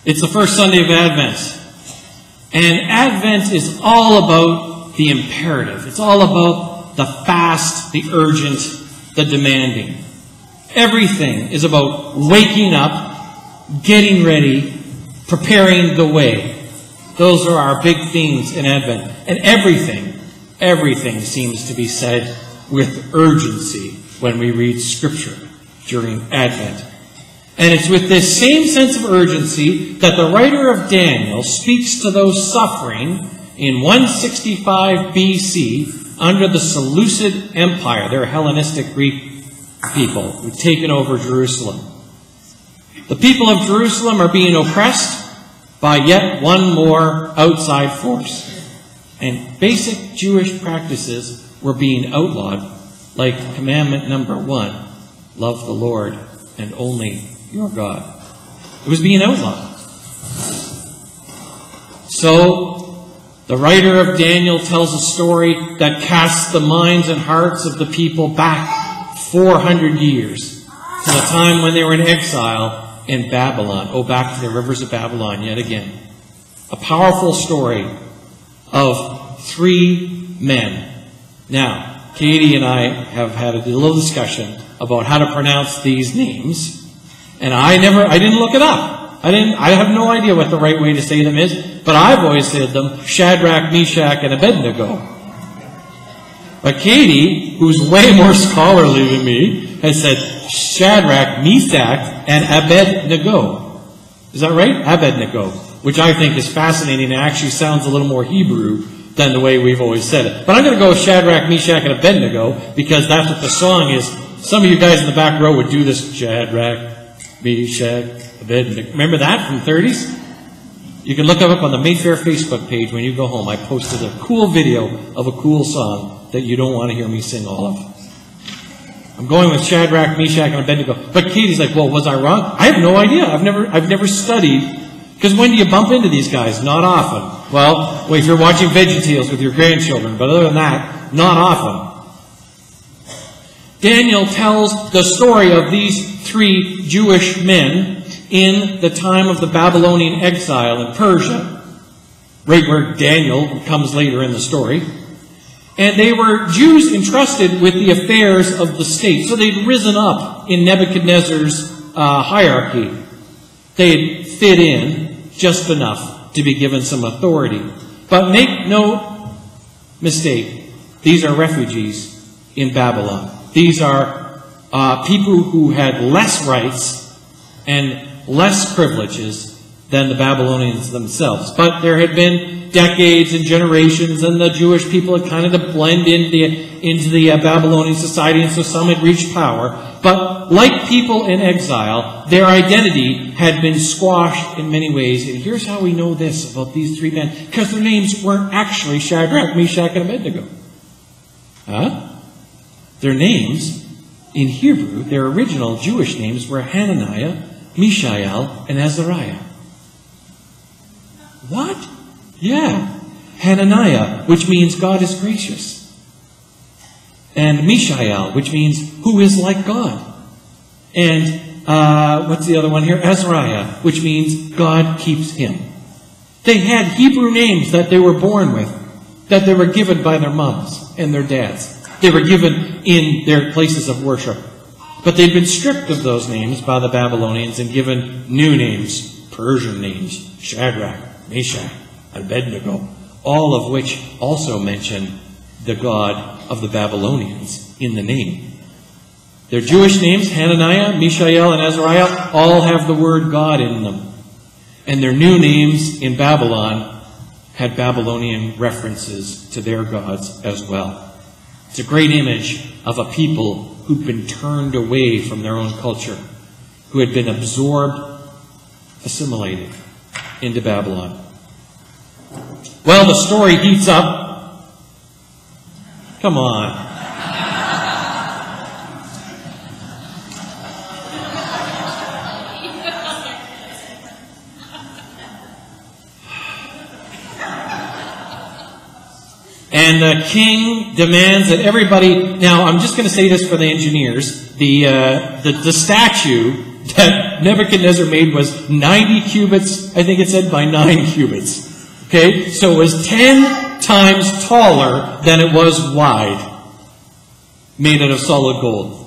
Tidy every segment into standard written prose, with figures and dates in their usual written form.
It's the first Sunday of Advent. And Advent is all about the imperative. It's all about the fast, the urgent, the demanding. Everything is about waking up, getting ready, preparing the way. Those are our big themes in Advent. And everything seems to be said with urgency when we read Scripture during Advent. And it's with this same sense of urgency that the writer of Daniel speaks to those suffering in 165 BC under the Seleucid Empire. They're Hellenistic Greek people who've taken over Jerusalem. The people of Jerusalem are being oppressed by yet one more outside force. And basic Jewish practices were being outlawed, like commandment number 1, love the Lord and only your God. It was being outlawed. So, the writer of Daniel tells a story that casts the minds and hearts of the people back 400 years to the time when they were in exile in Babylon. Oh, back to the rivers of Babylon yet again. A powerful story of 3 men. Now, Katie and I have had a little discussion about how to pronounce these names. And I didn't look it up. I have no idea what the right way to say them is, but I've always said them Shadrach, Meshach, and Abednego. But Katie, who's way more scholarly than me, has said Shadrach, Meshach, and Abednego. Is that right? Abednego. Which I think is fascinating and actually sounds a little more Hebrew than the way we've always said it. But I'm going to go with Shadrach, Meshach, and Abednego because that's what the song is. Some of you guys in the back row would do this. Shadrach, Meshach, Abednego. Remember that from 30s? You can look it up on the Mayfair Facebook page when you go home. I posted a cool video of a cool song that you don't want to hear me sing all of. I'm going with Shadrach, Meshach, and Abednego. But Katie's like, well, was I wrong? I have no idea. I've never studied. Because when do you bump into these guys? Not often. Well, if you're watching VeggieTales with your grandchildren. But other than that, not often. Daniel tells the story of these 3 Jewish men in the time of the Babylonian exile in Persia, right where Daniel comes later in the story. And they were Jews entrusted with the affairs of the state. So they'd risen up in Nebuchadnezzar's hierarchy. They'd fit in just enough to be given some authority. But make no mistake, these are refugees in Babylon. These are people who had less rights and less privileges than the Babylonians themselves. But there had been decades and generations, and the Jewish people had kind of to blend into the Babylonian society, and so some had reached power. But like people in exile, their identity had been squashed in many ways. And here's how we know this about these 3 men. Because their names weren't actually Shadrach, Meshach, and Abednego. Their names, in Hebrew, their original Jewish names were Hananiah, Mishael, and Azariah. What? Yeah. Hananiah, which means God is gracious. And Mishael, which means who is like God. And what's the other one here? Azariah, which means God keeps him. They had Hebrew names that they were born with, that they were given by their moms and their dads. They were given in their places of worship. But they'd been stripped of those names by the Babylonians and given new names, Persian names, Shadrach, Meshach, and Abednego, all of which also mention the God of the Babylonians in the name. Their Jewish names, Hananiah, Mishael, and Azariah, all have the word God in them. And their new names in Babylon had Babylonian references to their gods as well. It's a great image of a people who'd been turned away from their own culture, who had been absorbed, assimilated into Babylon. Well, the story heats up. Come on. And the king demands that everybody... Now, I'm just going to say this for the engineers. The statue that Nebuchadnezzar made was 90 cubits, I think it said, by 9 cubits. Okay? So it was 10 times taller than it was wide. Made out of solid gold.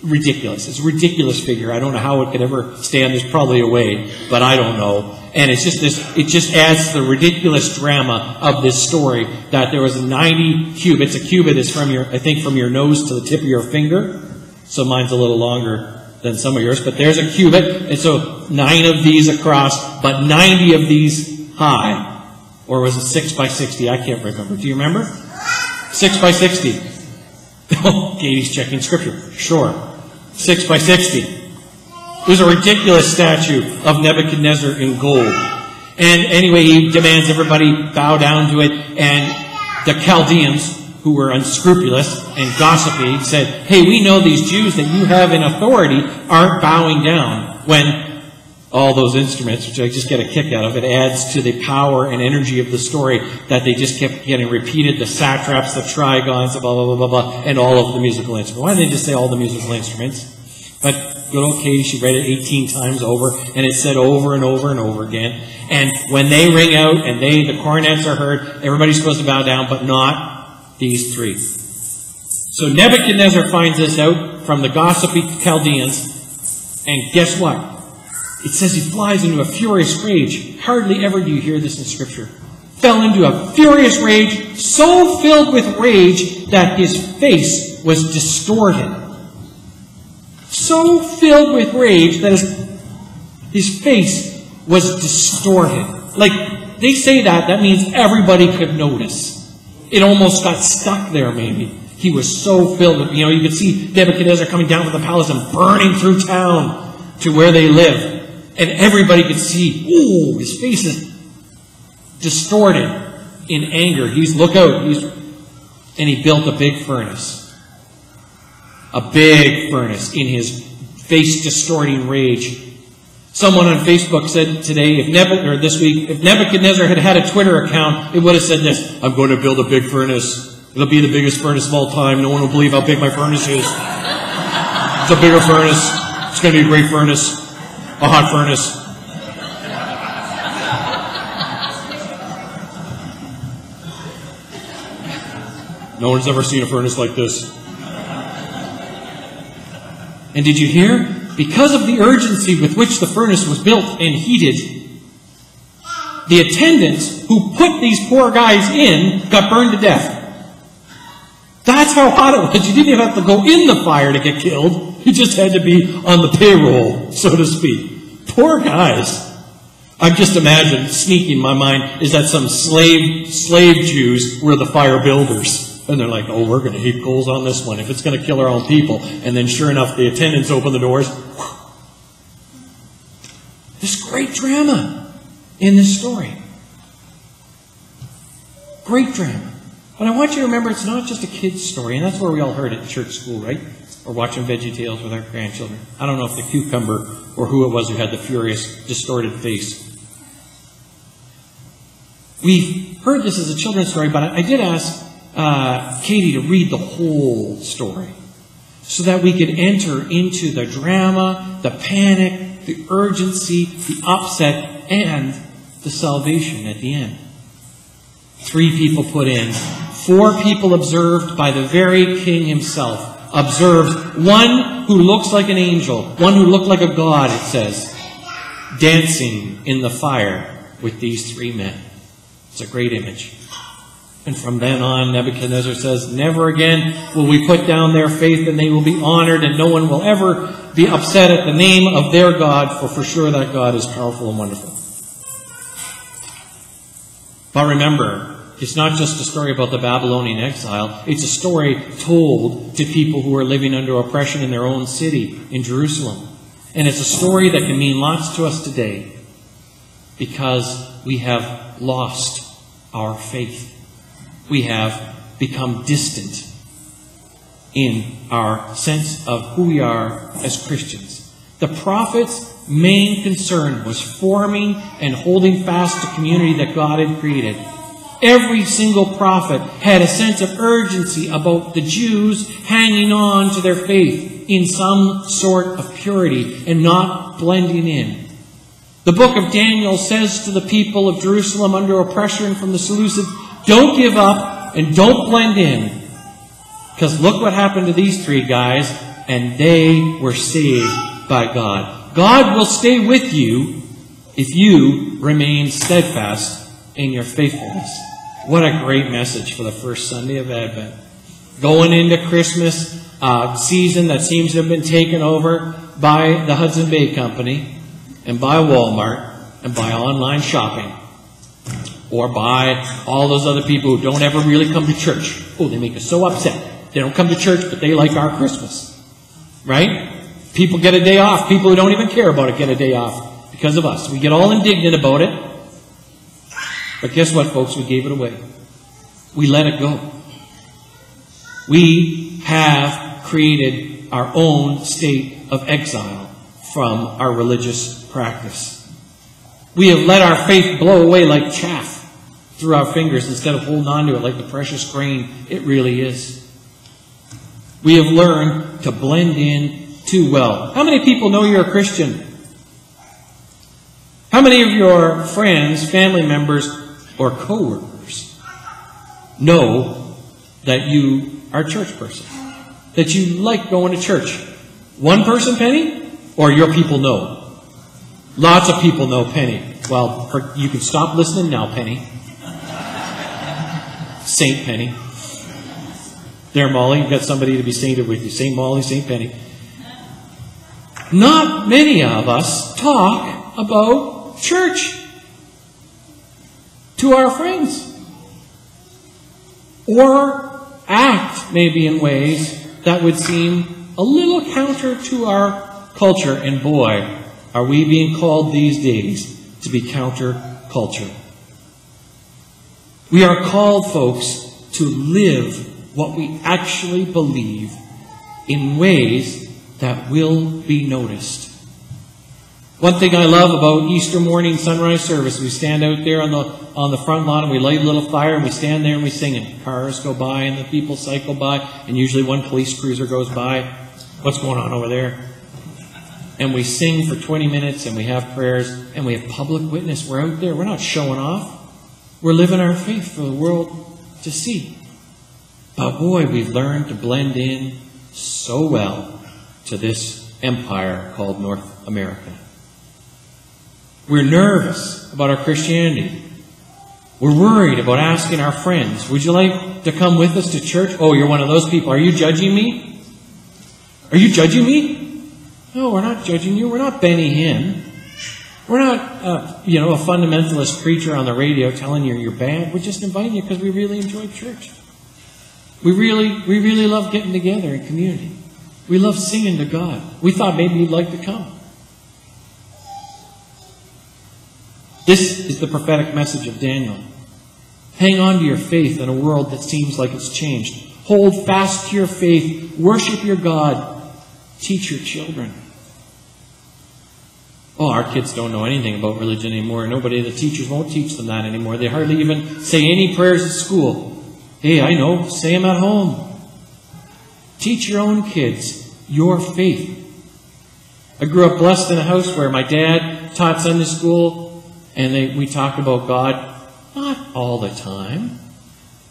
Ridiculous. It's a ridiculous figure. I don't know how it could ever stand. There's probably a way, but I don't know. And it's just this, it just adds to the ridiculous drama of this story that there was 90 cubits. A cubit is from your, I think, from your nose to the tip of your finger. So mine's a little longer than some of yours, but there's a cubit. And so 9 of these across, but 90 of these high. Or was it 6 by 60? I can't remember. Do you remember? 6 by 60. Oh, Katie's checking scripture. Sure. 6 by 60. It was a ridiculous statue of Nebuchadnezzar in gold. And anyway, he demands everybody bow down to it. And the Chaldeans, who were unscrupulous and gossipy, said, hey, we know these Jews that you have in authority aren't bowing down. When all those instruments, which I just get a kick out of, it adds to the power and energy of the story that they just kept getting repeated, the satraps, the trigons, blah, blah, blah, blah, blah, and all of the musical instruments. Why didn't they just say all the musical instruments? But good old Katie, she read it 18 times over, and it said over and over and over again. And when they ring out and the cornets are heard, everybody's supposed to bow down, but not these 3. So Nebuchadnezzar finds this out from the gossipy Chaldeans, and guess what? It says he flies into a furious rage. Hardly ever do you hear this in Scripture. Fell into a furious rage, so filled with rage that his face was distorted. So filled with rage that his face was distorted. Like, they say that means everybody could notice. It almost got stuck there, maybe. He was so filled with, you could see Nebuchadnezzar coming down from the palace and burning through town to where they live. And everybody could see, ooh, his face is distorted in anger. Look out. And he built a big furnace. A big furnace in his face-distorting rage. Someone on Facebook said today, this week, if Nebuchadnezzar had a Twitter account, it would have said this: I'm going to build a big furnace. It'll be the biggest furnace of all time. No one will believe how big my furnace is. It's a bigger furnace. It's going to be a great furnace. A hot furnace. No one's ever seen a furnace like this. And did you hear? Because of the urgency with which the furnace was built and heated, the attendants who put these poor guys in got burned to death. That's how hot it was. You didn't even have to go in the fire to get killed. You just had to be on the payroll, so to speak. Poor guys. I've just imagined, sneaking in my mind, is that some slave Jews were the fire builders. And they're like, oh, we're going to heap coals on this one if it's going to kill our own people. And then sure enough, the attendants open the doors. This great drama in this story. Great drama. But I want you to remember, it's not just a kid's story. And that's where we all heard it in church school, right? Or watching VeggieTales with our grandchildren. I don't know if the cucumber or who it was who had the furious, distorted face. We heard this as a children's story, but I did ask Katie to read the whole story so that we could enter into the drama, the panic, the urgency, the upset, and the salvation at the end. 3 people put in. 4 people observed by the very king himself. Observed one who looks like an angel, one who looked like a god, it says, dancing in the fire with these 3 men. It's a great image. And from then on, Nebuchadnezzar says, never again will we put down their faith, and they will be honored, and no one will ever be upset at the name of their God, for sure that God is powerful and wonderful. But remember, it's not just a story about the Babylonian exile. It's a story told to people who are living under oppression in their own city, in Jerusalem. And it's a story that can mean lots to us today because we have lost our faith. We have become distant in our sense of who we are as Christians. The prophet's main concern was forming and holding fast the community that God had created. Every single prophet had a sense of urgency about the Jews hanging on to their faith in some sort of purity and not blending in. The book of Daniel says to the people of Jerusalem under oppression from the Seleucids, don't give up and don't blend in. Because look what happened to these three guys, and they were saved by God. God will stay with you if you remain steadfast in your faithfulness. What a great message for the first Sunday of Advent. Going into Christmas season that seems to have been taken over by the Hudson Bay Company and by Walmart and by online shopping. Or by all those other people who don't ever really come to church. Oh, they make us so upset. They don't come to church, but they like our Christmas. Right? People get a day off. People who don't even care about it get a day off because of us. We get all indignant about it. But guess what, folks? We gave it away. We let it go. We have created our own state of exile from our religious practice. We have let our faith blow away like chaff through our fingers instead of holding on to it like the precious grain it really is. We have learned to blend in too well. How many people know you're a Christian? How many of your friends, family members, or co-workers know that you are a church person? That you like going to church? One person, Penny? Or your people know? Lots of people know Penny. Well, you can stop listening now, Penny. Saint Penny. There, Molly, you've got somebody to be sainted with you. Saint Molly, Saint Penny. Not many of us talk about church to our friends. Or act maybe in ways that would seem a little counter to our culture. And boy, are we being called these days to be counter-culture. We are called, folks, to live what we actually believe in ways that will be noticed. One thing I love about Easter morning sunrise service, we stand out there on the front lawn and we light a little fire and we stand there and we sing it. Cars go by and the people cycle by and usually one police cruiser goes by. What's going on over there? And we sing for 20 minutes and we have prayers and we have public witness. We're out there. We're not showing off. We're living our faith for the world to see. But boy, we've learned to blend in so well to this empire called North America. We're nervous about our Christianity. We're worried about asking our friends, would you like to come with us to church? Oh, you're one of those people. Are you judging me? Are you judging me? No, we're not judging you. We're not Benny Hinn. We're not, a fundamentalist preacher on the radio telling you you're bad. We're just inviting you because we really enjoy church. We really love getting together in community. We love singing to God. We thought maybe you'd like to come. This is the prophetic message of Daniel. Hang on to your faith in a world that seems like it's changed. Hold fast to your faith. Worship your God. Teach your children. Oh, our kids don't know anything about religion anymore. The teachers won't teach them that anymore. They hardly even say any prayers at school. Hey, I know. Say them at home. Teach your own kids your faith. I grew up blessed in a house where my dad taught Sunday school, and we talked about God, not all the time,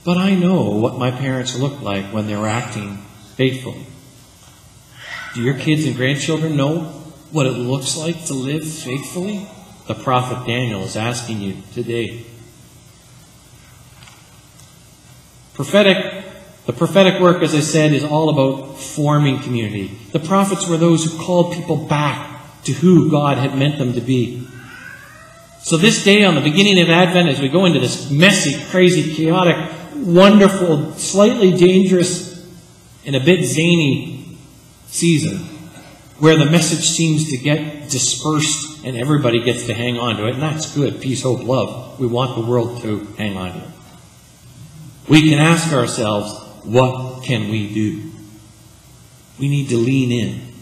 but I know what my parents looked like when they were acting faithfully. Do your kids and grandchildren know what it looks like to live faithfully? The prophet Daniel is asking you today. The prophetic work, as I said, is all about forming community. The prophets were those who called people back to who God had meant them to be. So this day, on the beginning of Advent, as we go into this messy, crazy, chaotic, wonderful, slightly dangerous, and a bit zany season, where the message seems to get dispersed and everybody gets to hang on to it, and that's good. Peace, hope, love. We want the world to hang on to it. We can ask ourselves, what can we do? We need to lean in.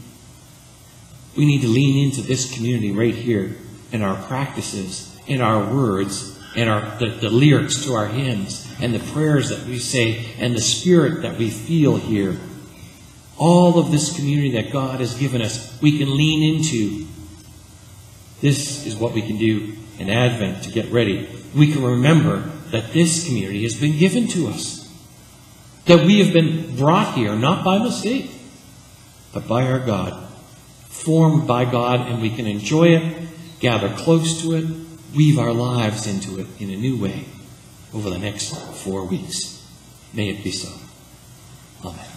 We need to lean into this community right here in our practices, in our words, and the lyrics to our hymns, and the prayers that we say, and the spirit that we feel here. All of this community that God has given us, we can lean into. This is what we can do in Advent to get ready. We can remember that this community has been given to us. That we have been brought here, not by mistake, but by our God. Formed by God, and we can enjoy it, gather close to it, weave our lives into it in a new way over the next 4 weeks. May it be so. Amen.